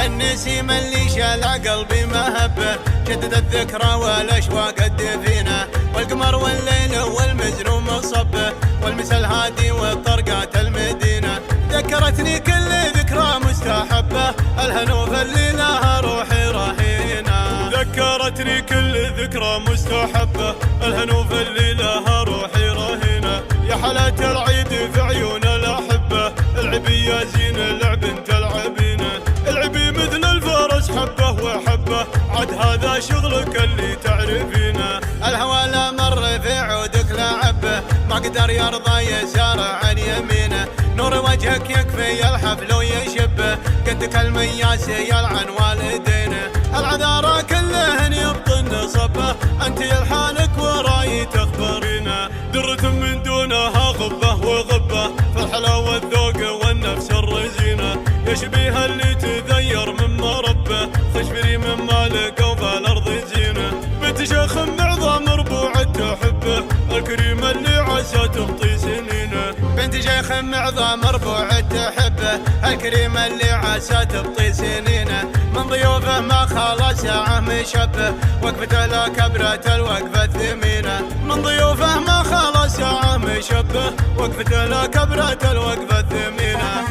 النسيم اللي شال قلبي مهبه، جدد الذكرى والاشواق الدفينه، والقمر والليل والمزروم صبه، والمسا الهادي وطرقات المدينه. ذكرتني كل ذكرى مستحبه، الهنوف اللي لها روحي رهينه. ذكرتني كل ذكرى مستحبه، الهنوف اللي لها روحي رهينه. يا حلاوة العيد في عيون الاحبه، العبي يا زين اللعب انت العبينه. العبي مثل الفرس حبه وحبه، عد هذا شغلك اللي تعرفينه. الهوى لا مر في عودك لعبه، ما قدر يرضى يسار عن يمينه. نور وجهك يكفي الحفل ويشبه، قدك المياس يلعن والدينه. العذارى كلهن يبطن صبه، انت يلحانك وراي تخبرينه. درة من دونها غبه وغبه، في الحلاوة والذوق والنفس الرزينه. يشبيها اللي تذير من مربه، خشبري من مالك وفي الارض زينه. بنت شيخ معظم ربوع تحبه، الكريمه اللي عسى تخطي سنينه. بنت شيخ معظم ربوع تحبه، الكريمه اللي عسى تبطي سنينه. من ضيوفه ما خلا ساعه مشبه، وقفته لا كبرة الوقفه الثمينه. من ضيوفه ما خلا ساعه مشبه، وقفته لا كبرة الوقفه الثمينه.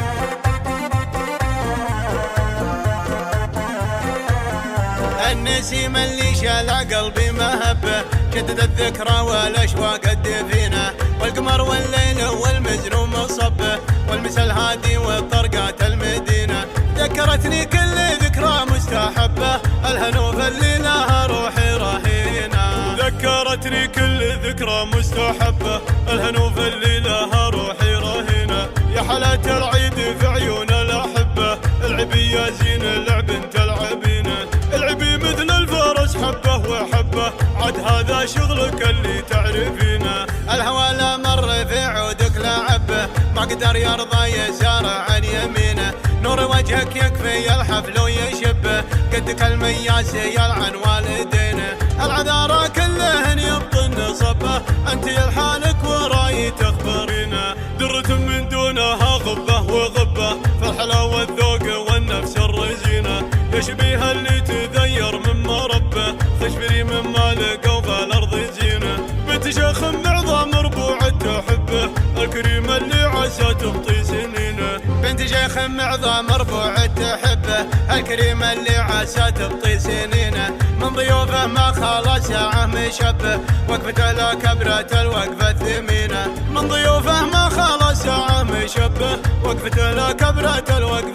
النسيم اللي شال قلبي مهبه، جدد الذكرى والاشواق الدفينه، والقمر والليل والمزروم صبه، والمسا الهادي وطرقات المدينه. ذكرتني كل ذكرى مستحبه، الهنوف اللي لها روحي رهينه. ذكرتني كل ذكرى مستحبه، الهنوف اللي لها روحي رهينه. يا حلاوة العيد في عيون الاحبه، العبي يا زين اللعب انت العبينه. العبي مثل الفرس حبه وحبه، عد هذا شغلك اللي تعرفينه. الهوى لا مر في عودك لعبه، ما قدر يرضى يسار عن يمينه. نور وجهك يكفي الحفل ويشبه، قدك المياس يلعن والدينه. العذارى كلهن يبطن صبه، انت يلحانك وراي تخبرينه. درة من دونها غبه وغبه، في الحلاوة والذوق والنفس الرزينه. يشبيها اللي تذير من مربه، خشبري من مالك وفي الارض زينه. بنت شيخ معظم ربوع تحبه، الكريمه اللي عسى تخطي سنينه. بنت شيخ معظم ربوع تحبه، الكريمه اللي عسى تبطي سنينه. من ضيوفه ما خلا ساعه مشبه، وقفته لا كبرة الوقفه الثمينه. من ضيوفه ما خلا ساعه مشبه، وقفته لا كبرة الوقفه